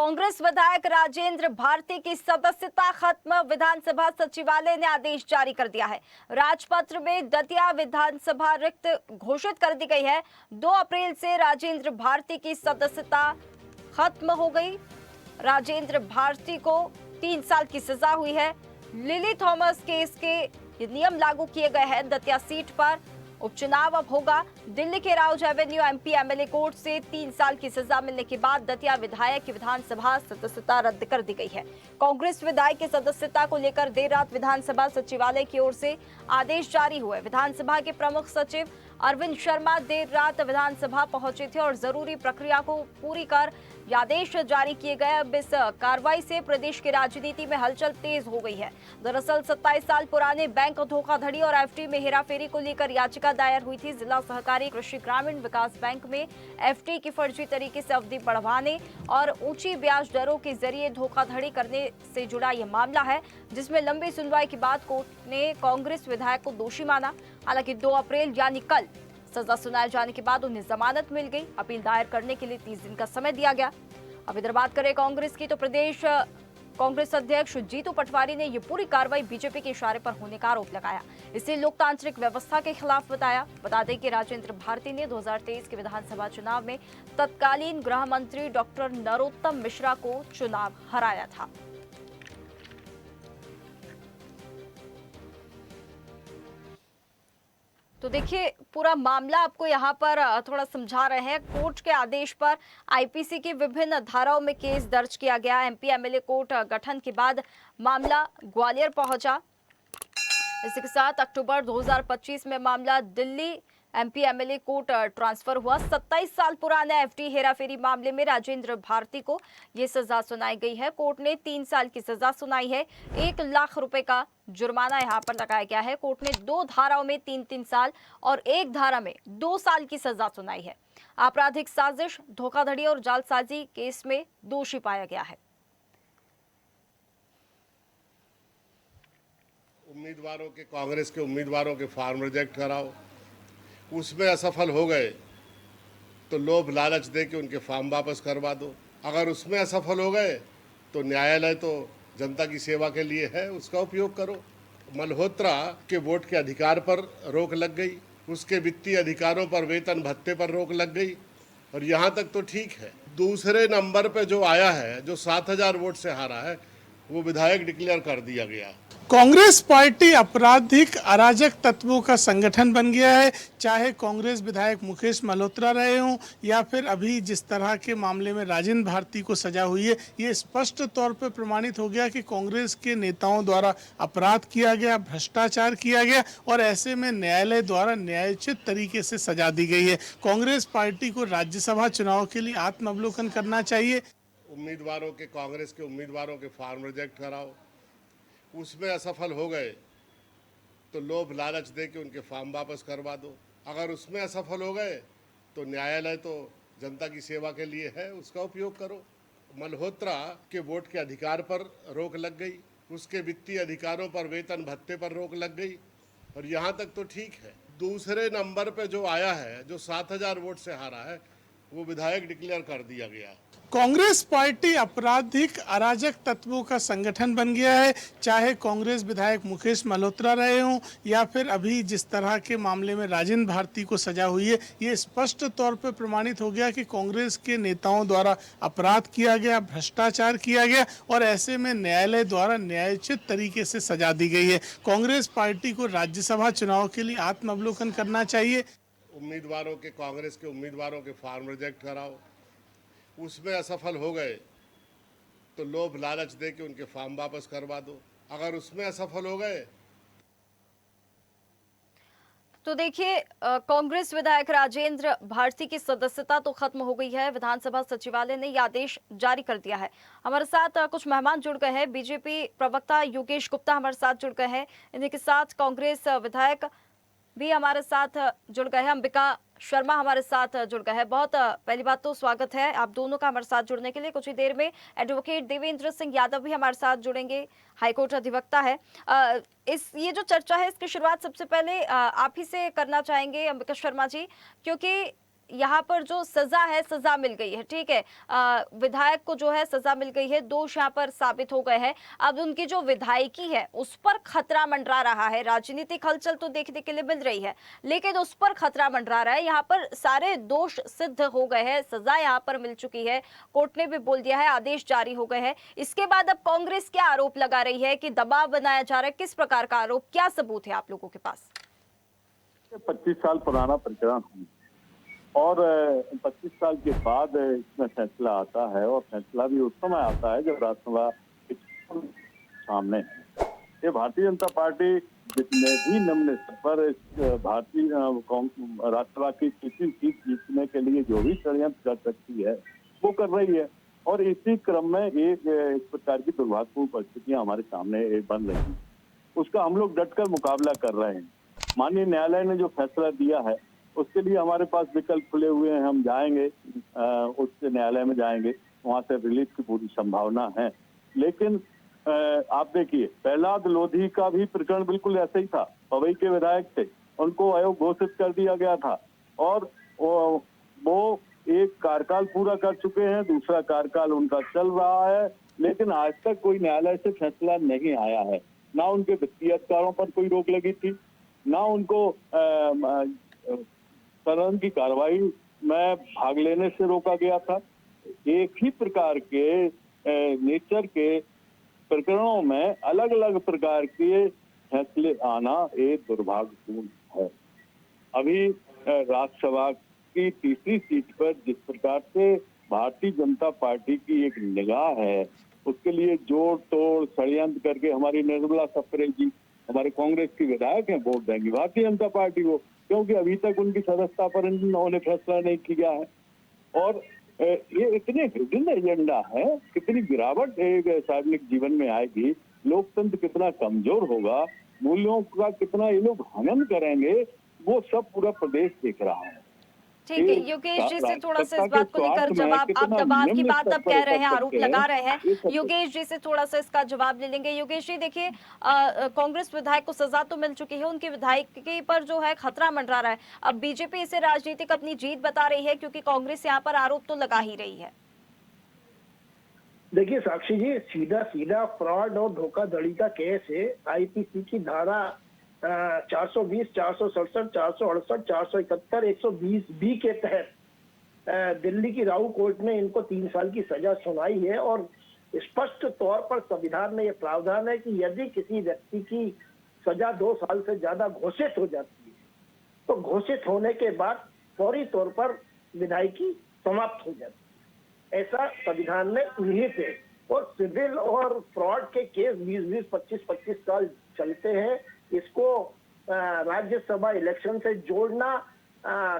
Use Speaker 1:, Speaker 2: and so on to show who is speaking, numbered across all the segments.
Speaker 1: कांग्रेस विधायक राजेंद्र भारती की सदस्यता खत्म, विधानसभा सचिवालय ने आदेश जारी कर दिया है। राजपत्र में दतिया विधानसभा रिक्त घोषित कर दी गई है। 2 अप्रैल से राजेंद्र भारती की सदस्यता खत्म हो गई। राजेंद्र भारती को 3 साल की सजा हुई है। लिली थॉमस केस के ये नियम लागू किए गए हैं। दतिया सीट पर उपचुनाव अब होगा। दिल्ली के Rouse Avenue MP MLA court से 3 साल की सजा मिलने के बाद दतिया विधायक की विधानसभा सदस्यता रद्द कर दी गई है। कांग्रेस विधायक की सदस्यता को लेकर देर रात विधानसभा सचिवालय की ओर से आदेश जारी हुए। विधानसभा के प्रमुख सचिव अरविंद शर्मा देर रात विधानसभा पहुंचे थे और जरूरी प्रक्रिया को पूरी कर ये आदेश जारी किए गए। अब इस कार्रवाई से प्रदेश की राजनीति में हलचल तेज हो गई है। दरअसल 27 साल पुराने बैंक धोखाधड़ी और एफडी में हेराफेरी को लेकर याचिका दायर हुई थी। जिला सहकारी कृषि ग्रामीण विकास बैंक में एफडी की फर्जी तरीके से अवधि बढ़वाने और ऊंची ब्याज दरों के जरिए धोखाधड़ी करने से जुड़ा यह मामला है, जिसमें लंबी सुनवाई के बाद कोर्ट ने कांग्रेस विधायक को दोषी माना। हालांकि 2 अप्रैल यानी कल सजा सुनाए जाने के बाद उन्हें जमानत मिल गई। अपील दायर करने के लिए 30 दिन का समय दिया गया। अब इधर बात करें कांग्रेस की, तो प्रदेश कांग्रेस अध्यक्ष जीतू पटवारी ने ये पूरी कार्रवाई बीजेपी के इशारे पर होने का आरोप लगाया। इसे लोकतांत्रिक व्यवस्था के खिलाफ बताया। बता दें कि राजेंद्र भारती ने 2023 के विधानसभा चुनाव में तत्कालीन गृह मंत्री डॉक्टर नरोत्तम मिश्रा को चुनाव हराया था। तो देखिए, पूरा मामला आपको यहाँ पर थोड़ा समझा रहे हैं। कोर्ट के आदेश पर आईपीसी की विभिन्न धाराओं में केस दर्ज किया गया। एमपी एमएलए कोर्ट गठन के बाद मामला ग्वालियर पहुंचा। इसी के साथ अक्टूबर 2025 में मामला Delhi MP MLA court transfer हुआ। 27 साल पुराने एफडी हेराफेरी मामले में राजेंद्र भारती को ये सजा सुनाई गई है। कोर्ट ने 3 साल की सजा सुनाई है। 1 लाख रुपए का जुर्माना यहाँ पर लगाया गया है। कोर्ट ने 2 धाराओं में 3-3 साल और 1 धारा में 2 साल की सजा सुनाई है। आपराधिक साजिश, धोखाधड़ी और जालसाजी केस में दोषी पाया गया है।
Speaker 2: उम्मीदवारों के, कांग्रेस के उम्मीदवारों के फॉर्म रिजेक्ट कराओ, उसमें असफल हो गए तो लोभ लालच दे के उनके फॉर्म वापस करवा दो। अगर उसमें असफल हो गए तो न्यायालय तो जनता की सेवा के लिए है, उसका उपयोग करो। मल्होत्रा के वोट के अधिकार पर रोक लग गई, उसके वित्तीय अधिकारों पर, वेतन भत्ते पर रोक लग गई, और यहाँ तक तो ठीक है। दूसरे नंबर पे जो आया है, जो 7000 वोट से हारा है, वो विधायक डिक्लेयर कर दिया गया।
Speaker 3: कांग्रेस पार्टी आपराधिक अराजक तत्वों का संगठन बन गया है। चाहे कांग्रेस विधायक मुकेश मल्होत्रा रहे हों या फिर अभी जिस तरह के मामले में राजेंद्र भारती को सजा हुई है, ये स्पष्ट तौर पर प्रमाणित हो गया कि कांग्रेस के नेताओं द्वारा अपराध किया गया, भ्रष्टाचार किया गया और ऐसे में न्यायालय द्वारा न्यायोचित तरीके से सजा दी गई है। कांग्रेस पार्टी को राज्यसभा चुनाव के लिए आत्मावलोकन करना चाहिए।
Speaker 2: उम्मीदवारों के, कांग्रेस के उम्मीदवारों के फॉर्म रिजेक्ट कराओ, उसमें असफल हो गए तो लोभ लालच दे के उनके फॉर्म वापस करवा दो। अगर उसमें असफल हो गए तो न्यायालय तो जनता की सेवा के लिए है, उसका उपयोग करो। मल्होत्रा के वोट के अधिकार पर रोक लग गई, उसके वित्तीय अधिकारों पर, वेतन भत्ते पर रोक लग गई, और यहाँ तक तो ठीक है। दूसरे नंबर पे जो आया है, जो 7000 वोट से हारा है, वो विधायक डिक्लेयर कर दिया गया।
Speaker 3: कांग्रेस पार्टी आपराधिक अराजक तत्वों का संगठन बन गया है। चाहे कांग्रेस विधायक मुकेश मल्होत्रा रहे हों या फिर अभी जिस तरह के मामले में राजेंद्र भारती को सजा हुई है, ये स्पष्ट तौर पर प्रमाणित हो गया कि कांग्रेस के नेताओं द्वारा अपराध किया गया, भ्रष्टाचार किया गया और ऐसे में न्यायालय द्वारा न्यायोचित तरीके से सजा दी गई है। कांग्रेस पार्टी को राज्यसभा चुनाव के लिए आत्मावलोकन करना चाहिए।
Speaker 2: उम्मीदवारों के, कांग्रेस के उम्मीदवारों के फॉर्म रिजेक्ट कराओ, उसमें असफल हो गए तो लोभ लालच दे के उनके फॉर्म वापस करवा दो। अगर उसमें असफल हो गए
Speaker 1: तो देखिए, कांग्रेस विधायक राजेंद्र भारती की सदस्यता तो खत्म हो गई है। विधानसभा सचिवालय ने यह आदेश जारी कर दिया है। हमारे साथ कुछ मेहमान जुड़ गए हैं। बीजेपी प्रवक्ता योगेश गुप्ता हमारे साथ जुड़ गए हैं। इन्हीं के साथ कांग्रेस विधायक भी हमारे साथ जुड़ गए हैं। अंबिका शर्मा हमारे साथ जुड़ गए हैं। बहुत पहली बात तो स्वागत है आप दोनों का हमारे साथ जुड़ने के लिए। कुछ ही देर में एडवोकेट देवेंद्र सिंह यादव भी हमारे साथ जुड़ेंगे, हाईकोर्ट अधिवक्ता है। ये जो चर्चा है, इसकी शुरुआत सबसे पहले आप ही से करना चाहेंगे अंबिका शर्मा जी, क्योंकि यहाँ पर जो सजा है, सजा मिल गई है, ठीक है, विधायक को जो है सजा मिल गई है, दोष यहाँ पर साबित हो गए हैं। अब उनकी जो विधायकी है उस पर खतरा मंडरा रहा है। राजनीतिक हलचल तो देखने के लिए मिल रही है, लेकिन उस पर खतरा मंडरा रहा है। यहाँ पर सारे दोष सिद्ध हो गए हैं, सजा यहाँ पर मिल चुकी है, कोर्ट ने भी बोल दिया है, आदेश जारी हो गए हैं। इसके बाद अब कांग्रेस क्या आरोप लगा रही है कि दबाव बनाया जा रहा है, किस प्रकार का आरोप, क्या सबूत है आप लोगों के पास?
Speaker 4: 25 साल पुराना प्रकरण है और 25 साल के बाद इसमें फैसला आता है और फैसला भी उस समय आता है जब राज्यसभा सामने है। ये भारतीय जनता पार्टी जितने भी निम्न स्तर पर भारतीय राज्यसभा की किसी सीट जीतने के लिए जो भी षड्यंत्र कर सकती है वो कर रही है और इसी क्रम में एक इस प्रकार की दुर्भाग्यपूर्ण परिस्थितियां हमारे सामने बन रही हैं। उसका हम लोग डटकर मुकाबला कर रहे हैं। माननीय न्यायालय ने जो फैसला दिया है उसके लिए हमारे पास विकल्प खुले हुए हैं। हम जाएंगे उच्च न्यायालय में जाएंगे, वहां से रिलीफ की पूरी संभावना है। लेकिन आप देखिए, प्रहलाद लोधी का भी प्रकरण बिल्कुल ऐसा ही था। पवई के विधायक थे, उनको अयोग्य घोषित कर दिया गया था और वो एक कार्यकाल पूरा कर चुके हैं, दूसरा कार्यकाल उनका चल रहा है, लेकिन आज तक कोई न्यायालय से फैसला नहीं आया है। ना उनके वित्तीय अधिकारों पर कोई रोक लगी थी, ना उनको सदन की कार्रवाई में भाग लेने से रोका गया था। एक ही प्रकार के नेचर के प्रकरणों में अलग अलग प्रकार के फैसले आना एक दुर्भाग्यपूर्ण है। अभी राज्यसभा की तीसरी सीट पर जिस प्रकार से भारतीय जनता पार्टी की एक निगाह है, उसके लिए जोड़ तोड़ षड्यंत्र करके हमारी निर्मला सप्रे जी, हमारे कांग्रेस की विधायक हैं, वोट देंगी भारतीय जनता पार्टी को, क्योंकि अभी तक उनकी सदस्यता पर उन्होंने फैसला नहीं किया है। और ये इतने हिडन एजेंडा है, कितनी गिरावट एक सार्वजनिक जीवन में आएगी, लोकतंत्र कितना कमजोर होगा, मूल्यों का कितना ये लोग हनन करेंगे, वो सब पूरा प्रदेश देख रहा है।
Speaker 1: ठीक है, योगेश जी से थोड़ा सा इस बात को लेकर जवाब, आप दबाव की बात अब कह रहे हैं, आरोप लगा रहे हैं, योगेश जी से थोड़ा सा इसका जवाब ले लेंगे। योगेश जी देखिए, कांग्रेस विधायक को सजा तो मिल चुकी है, उनकी विधायकी पर जो है खतरा मंडरा रहा है। अब बीजेपी इसे राजनीतिक अपनी जीत बता रही है, क्योंकि कांग्रेस यहाँ पर आरोप तो लगा ही रही है।
Speaker 5: देखिए साक्षी जी, सीधा सीधा फ्रॉड और धोखाधड़ी का केस है। आईपीसी की धारा 420, 467, 468, 471, 120 बी के तहत दिल्ली की राउ कोर्ट ने इनको 3 साल की सजा सुनाई है और स्पष्ट तौर पर संविधान में यह प्रावधान है कि यदि किसी व्यक्ति की सजा 2 साल से ज्यादा घोषित हो जाती है तो घोषित होने के बाद फौरी तौर पर विधायकी समाप्त हो जाती है। ऐसा संविधान में निहित है और सिविल और फ्रॉड के केस 20-20, 25-25 साल चलते हैं। इसको राज्यसभा इलेक्शन से जोड़ना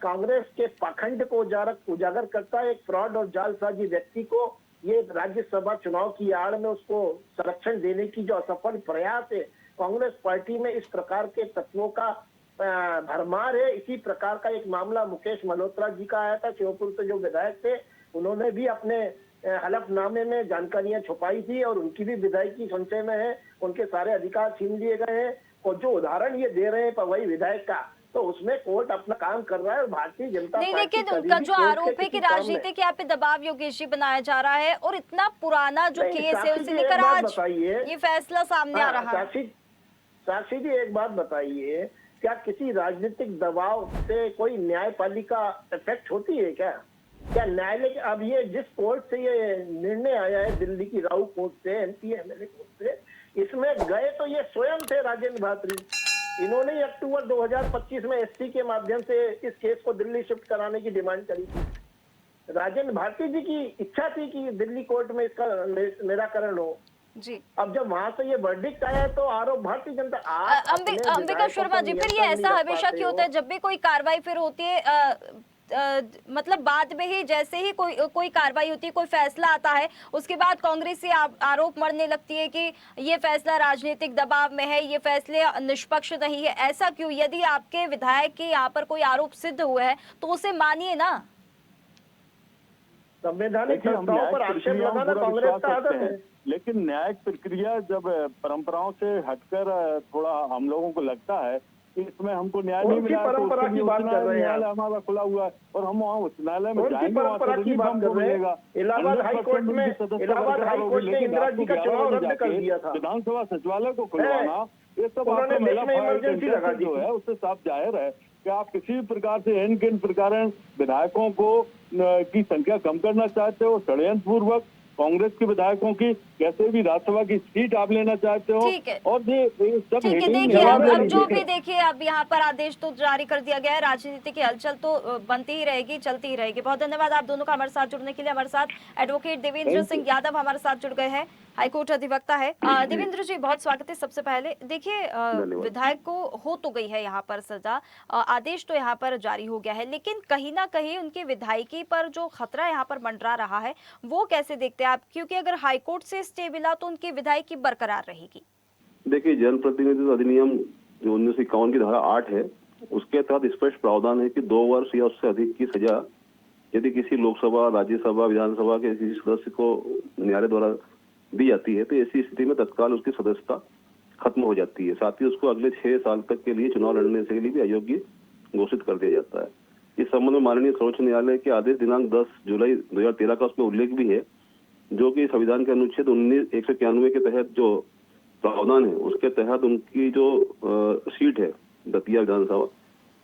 Speaker 5: कांग्रेस के पाखंड को उजागर करता है। एक फ्रॉड और जालसाजी व्यक्ति को ये राज्यसभा चुनाव की आड़ में उसको संरक्षण देने की जो असफल प्रयास है, कांग्रेस पार्टी में इस प्रकार के तत्वों का भरमार है। इसी प्रकार का एक मामला मुकेश मल्होत्रा जी का आया था, श्योपुर से जो विधायक थे, उन्होंने भी अपने हलफनामे में जानकारियां छुपाई थी और उनकी भी विधायकी संचय में है, उनके सारे अधिकार छीन लिए गए हैं। और जो उदाहरण ये दे रहे हैं वही विधायक का, तो उसमें कोर्ट अपना काम कर रहा है और भारतीय जनता
Speaker 1: नहीं,
Speaker 5: पार्टी
Speaker 1: लेकिन उनका जो आरोप है कि राजनीति के यहाँ पे दबाव योगेश जी बनाया जा रहा है और इतना पुराना जो केस है उसे लेकर आज ये फैसला सामने आ रहा है।
Speaker 5: साक्षी जी एक बात बताइए, क्या किसी राजनीतिक दबाव से कोई न्यायपालिका इफेक्ट होती है क्या? क्या न्यायालय, अब ये जिस कोर्ट से ये निर्णय आया है, दिल्ली की राउ कोर्ट से, एमपी एमएलए कोर्ट से, इसमें गए तो ये स्वयं थे राजेंद्र भातरी। इन्होंने अक्टूबर 2025 में एससी के माध्यम से इस केस को दिल्ली शिफ्ट कराने की डिमांड करी थी। राजेंद्र भारती जी की इच्छा थी कि दिल्ली कोर्ट में इसका निराकरण हो
Speaker 1: जी।
Speaker 5: अब जब वहां से ये वर्डिक्ट आया तो आरोप भारतीय जनता
Speaker 1: अंबिका शर्मा जी, फिर ये ऐसा हमेशा क्यों होता है जब भी कोई कार्रवाई फिर होती है, मतलब बाद में ही जैसे ही कोई कार्रवाई होती है, कोई फैसला आता है, उसके बाद कांग्रेस से आरोप मरने लगती है कि ये फैसला राजनीतिक दबाव में है, ये फैसले निष्पक्ष नहीं है। ऐसा क्यों? यदि आपके विधायक के यहाँ पर कोई आरोप सिद्ध हुआ है तो उसे मानिए ना।
Speaker 5: संवैधानिक संस्थाओं पर आक्षेप लगाना कांग्रेस का आदत है,
Speaker 4: लेकिन न्यायिक प्रक्रिया जब परंपराओं से हटकर थोड़ा हम लोगों को लगता है कि इसमें हमको न्याय
Speaker 5: कौन
Speaker 4: नहीं
Speaker 5: सी
Speaker 4: मिला है, तो
Speaker 5: परंपरा
Speaker 4: उसके
Speaker 5: की
Speaker 4: लिए
Speaker 5: बात
Speaker 4: उच्च
Speaker 5: कर रहे हैं
Speaker 4: न्यायालय
Speaker 5: आप?
Speaker 4: हमारा खुला हुआ है और हम वहाँ उच्च न्यायालय में
Speaker 5: कौन सी
Speaker 4: जाएंगे, वहाँ
Speaker 5: परंपरा
Speaker 4: से
Speaker 5: की
Speaker 4: रिलीफ
Speaker 5: बात
Speaker 4: हमको
Speaker 5: कर रहे
Speaker 4: मिलेगा।
Speaker 5: हैं? इलाहाबाद हाई कोर्ट
Speaker 4: 100%
Speaker 5: में
Speaker 4: उनकी सदस्यता
Speaker 5: इलाहाबाद
Speaker 4: बरकरार
Speaker 5: हाई
Speaker 4: होगी,
Speaker 5: कोर्ट ने
Speaker 4: लेकिन
Speaker 5: इंदिरा
Speaker 4: रात
Speaker 5: जी
Speaker 4: को
Speaker 5: का
Speaker 4: 11
Speaker 5: चुनाव
Speaker 4: बजे
Speaker 5: रद्द कर
Speaker 4: जाके
Speaker 5: दिया था।
Speaker 4: विधानसभा सचिवालय को खुलवाना, ये सब
Speaker 5: उन्होंने
Speaker 4: आपका महिला
Speaker 5: बीच में
Speaker 4: फाइट
Speaker 5: इमरजेंसी लगा दी
Speaker 4: जो
Speaker 5: थी।
Speaker 4: है उससे साफ जाहिर है कि आप किसी भी प्रकार से इन किन प्रकार विधायकों को की संख्या कम करना चाहते हो, षड्यंत्र पूर्वक कांग्रेस के विधायकों की कैसे भी राज्यसभा की सीट आप लेना चाहते हो।
Speaker 1: ठीक है।
Speaker 4: और ये सब
Speaker 1: ठीक है,
Speaker 4: हेटिंग
Speaker 1: देखिए
Speaker 5: जवाब
Speaker 1: अब
Speaker 5: ले
Speaker 1: जो
Speaker 5: लीजिए।
Speaker 1: भी देखिए अब यहाँ पर आदेश तो जारी कर दिया गया है, राजनीति की हलचल तो बनती ही रहेगी, चलती ही रहेगी। बहुत धन्यवाद आप दोनों का हमारे साथ जुड़ने के लिए। हमारे साथ advocate Devendra
Speaker 4: Thank you.
Speaker 1: Singh Yadav हमारे साथ जुड़ गए हैं, हाईकोर्ट अधिवक्ता है। देवेंद्र जी बहुत स्वागत है। सबसे पहले देखिए
Speaker 4: धन्यवाद।
Speaker 1: विधायक को हो तो गई है यहाँ पर सजा, आदेश तो यहाँ पर जारी हो गया है, लेकिन कहीं ना कहीं उनकी विधायकी पर जो खतरा यहाँ पर मंडरा रहा है वो कैसे देखते हैं आप? क्योंकि अगर हाईकोर्ट से स्टे मिला तो उनकी विधायकी बरकरार रहेगी।
Speaker 6: देखिए, जनप्रतिनिधित्व अधिनियम जो 1951 की धारा 8 है, उसके तहत स्पष्ट प्रावधान है कि 2 वर्ष या उससे अधिक की सजा यदि किसी लोकसभा, राज्यसभा, विधानसभा के किसी सदस्य को न्यायालय द्वारा दी जाती है तो ऐसी स्थिति में तत्काल उसकी सदस्यता खत्म हो जाती है। साथ ही उसको अगले 6 साल तक के लिए चुनाव लड़ने के लिए भी अयोग्य घोषित कर दिया जाता है। इस संबंध में माननीय सर्वोच्च न्यायालय के आदेश दिनांक 10 जुलाई 2013 का उसमें उल्लेख भी है, जो कि संविधान के अनुच्छेद 191 के तहत जो प्रावधान है उसके तहत उनकी जो सीट है दतिया विधानसभा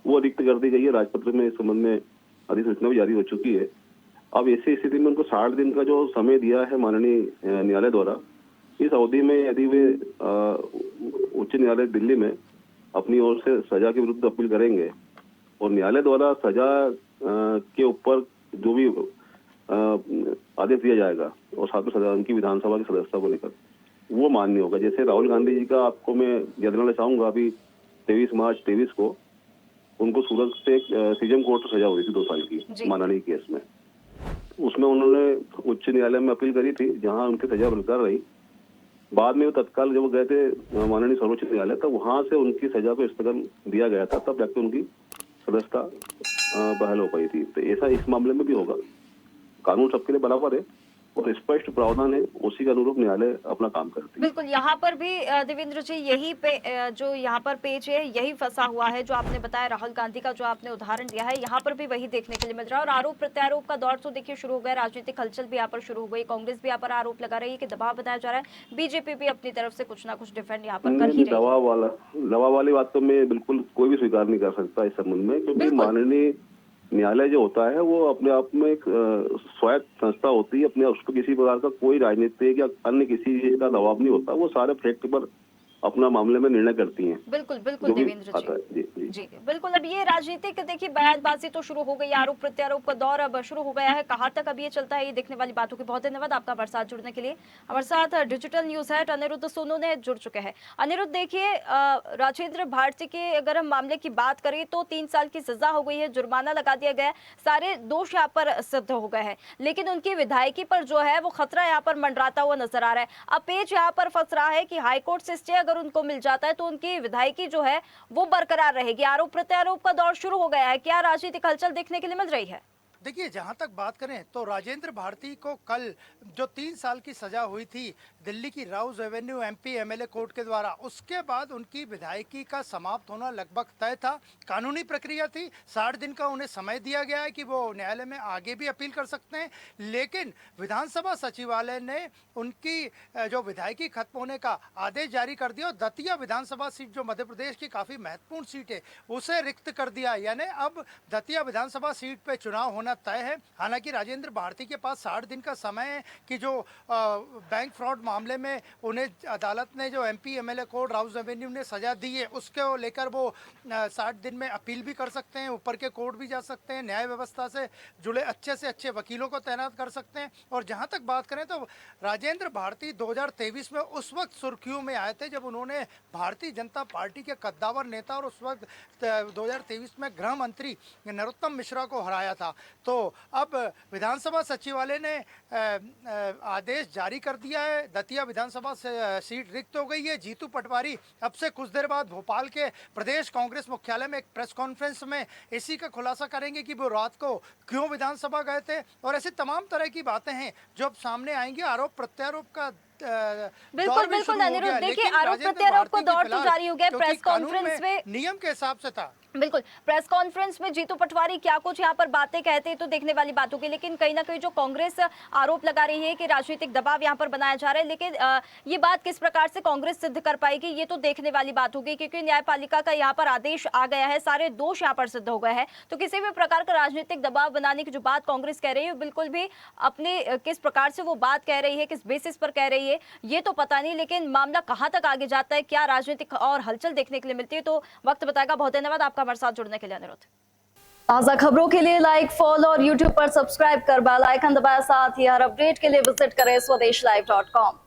Speaker 6: वो रिक्त कर दी गई है। राजपत्र में इस संबंध में अधिसूचना भी जारी हो चुकी है। अब ऐसी स्थिति में उनको 60 दिन का जो समय दिया है माननीय न्यायालय द्वारा, इस अवधि में यदि वे उच्च न्यायालय दिल्ली में अपनी ओर से सजा के विरुद्ध अपील करेंगे और न्यायालय द्वारा सजा के ऊपर जो भी आदेश दिया जाएगा और साथ में सजा उनकी विधानसभा की सदस्यता को लेकर वो मान्य होगा। जैसे राहुल गांधी जी का आपको मैं याद दिलाना चाहूंगा, अभी 23 मार्च 23 को उनको सूरत से सीजेएम कोर्ट में सजा हुई थी 2 साल की मानहानि केस में। उसमें उन्होंने उच्च न्यायालय में अपील करी थी, जहां उनकी सजा बरकरार रही। बाद में वो तत्काल जब वो गए थे माननीय सर्वोच्च न्यायालय, तब वहां से उनकी सजा को स्थगन दिया गया था, तब जाके उनकी सदस्यता बहाल हो पाई थी। तो ऐसा इस मामले में भी होगा। कानून सबके लिए बराबर है और स्पष्ट प्रावधान है, उसी के अनुरूप न्यायालय अपना काम करती है।
Speaker 1: बिल्कुल, यहाँ पर भी देवेंद्र जी यही पे जो यहाँ पर पेज है यही फंसा हुआ है जो आपने बताया, राहुल गांधी का जो आपने उदाहरण दिया है, यहाँ पर भी वही देखने के लिए मिल रहा है। और आरोप प्रत्यारोप का दौर तो देखिए शुरू हो गया, राजनीतिक हलचल भी यहाँ पर शुरू हो गई, कांग्रेस भी यहाँ पर आरोप लगा रही है कि दबाव बनाया जा रहा है, बीजेपी भी अपनी तरफ से कुछ ना कुछ डिफेंड यहाँ पर कर ही रही है।
Speaker 6: दबाव वाली बात तो मैं बिल्कुल कोई भी स्वीकार नहीं कर सकता इस संबंध में, क्योंकि माननीय न्यायालय जो होता है वो अपने आप में एक स्वायत्त संस्था होती है। अपने उस पर किसी प्रकार का कोई राजनीतिक या अन्य किसी चीज का दबाव नहीं होता। वो सारे फैक्ट पर अपना मामले में निर्णय करती हैं।
Speaker 1: बिल्कुल बिल्कुल देवेंद्र जी बिल्कुल। अब ये राजनीतिक देखिए बयानबाजी तो शुरू हो गई, आरोप प्रत्यारोप का दौर अब शुरू हो गया है। कहाँ तक अब ये चलता है ये देखने वाली बात होगी। बहुत धन्यवाद आपका हमारे साथ जुड़ने के लिए। हमारे साथ digital news head Aniruddh Sonu ने जुड़ चुके हैं। अनिरुद्ध देखिए, राजेंद्र भारती के अगर हम मामले की बात करें तो 3 साल की सजा हो गई है, जुर्माना लगा दिया गया है, सारे दोष यहाँ पर सिद्ध हो गए हैं, लेकिन उनकी विधायकी पर जो है वो खतरा यहाँ पर मंडराता हुआ नजर आ रहा है। अब पेच यहाँ पर फंस रहा है कि हाईकोर्ट से स्टे अगर उनको मिल जाता है तो उनकी विधायकी जो है वो बरकरार रहेगी। आरोप प्रत्यारोप का दौर शुरू हो गया है, क्या राजनीतिक हलचल देखने के लिए मिल रही है?
Speaker 7: देखिए, जहां तक बात करें तो राजेंद्र भारती को कल जो 3 साल की सजा हुई थी दिल्ली की Rouse Avenue MP MLA court के द्वारा, उसके बाद उनकी विधायकी का समाप्त होना लगभग तय था। कानूनी प्रक्रिया थी, 60 दिन का उन्हें समय दिया गया है कि वो न्यायालय में आगे भी अपील कर सकते हैं, लेकिन विधानसभा सचिवालय ने उनकी जो विधायकी खत्म होने का आदेश जारी कर दिया और दतिया विधानसभा सीट जो मध्य प्रदेश की काफ़ी महत्वपूर्ण सीट है उसे रिक्त कर दिया। यानी अब दतिया विधानसभा सीट पर चुनाव होना तय है। हालांकि राजेंद्र भारती के पास 60 दिन का समय है कि जो बैंक फ्रॉड मामले में उन्हें अदालत ने जो MP MLA court Rouse Avenue ने सजा दी है उसके लेकर वो 60 दिन में अपील भी कर सकते हैं, ऊपर के कोर्ट भी जा सकते हैं, न्याय व्यवस्था से जुड़े अच्छे से अच्छे वकीलों को तैनात कर सकते हैं। और जहां तक बात करें तो राजेंद्र भारती 2023 में उस वक्त सुर्खियों में आए थे जब उन्होंने भारतीय जनता पार्टी के कद्दावर नेता और उस वक्त 2023 में गृह मंत्री नरोत्तम मिश्रा को हराया था। तो अब विधानसभा सचिवालय ने आदेश जारी कर दिया है, दतिया विधानसभा सीट रिक्त हो गई है। जीतू पटवारी अब से कुछ देर बाद भोपाल के प्रदेश कांग्रेस मुख्यालय में एक प्रेस कॉन्फ्रेंस में इसी का खुलासा करेंगे कि वो रात को क्यों विधानसभा गए थे और ऐसी तमाम तरह की बातें हैं जो अब सामने आएंगी। आरोप प्रत्यारोप का
Speaker 1: बिल्कुल बिल्कुल अनिरुद्ध, देखिए आरोप प्रत्यारोप को दौर तो जारी हो गया। प्रेस कॉन्फ्रेंस में
Speaker 7: नियम के हिसाब से था।
Speaker 1: बिल्कुल, प्रेस कॉन्फ्रेंस में जीतू पटवारी क्या कुछ यहाँ पर बातें कहते तो देखने वाली बात होगी, लेकिन कहीं ना कहीं जो कांग्रेस आरोप लगा रही है कि राजनीतिक दबाव यहाँ पर बनाया जा रहा है, लेकिन ये बात किस प्रकार से कांग्रेस सिद्ध कर पाएगी ये तो देखने वाली बात होगी, क्योंकि न्यायपालिका का यहाँ पर आदेश आ गया है, सारे दोष यहाँ पर सिद्ध हो गए हैं। तो किसी भी प्रकार का राजनीतिक दबाव बनाने की जो बात कांग्रेस कह रही है, बिल्कुल भी अपने किस प्रकार से वो बात कह रही है, किस बेसिस पर कह रही है ये तो पता नहीं, लेकिन मामला कहाँ तक आगे जाता है, क्या राजनीतिक और हलचल देखने के लिए मिलती है, तो वक्त बताएगा। बहुत धन्यवाद आपका हमारे साथ जुड़ने के लिए अनुरोध। ताजा खबरों के लिए लाइक, फॉलो और यूट्यूब पर सब्सक्राइब कर बेल आइकन दबाएं, साथ ही हर अपडेट के लिए विजिट करें स्वदेशलाइव.com।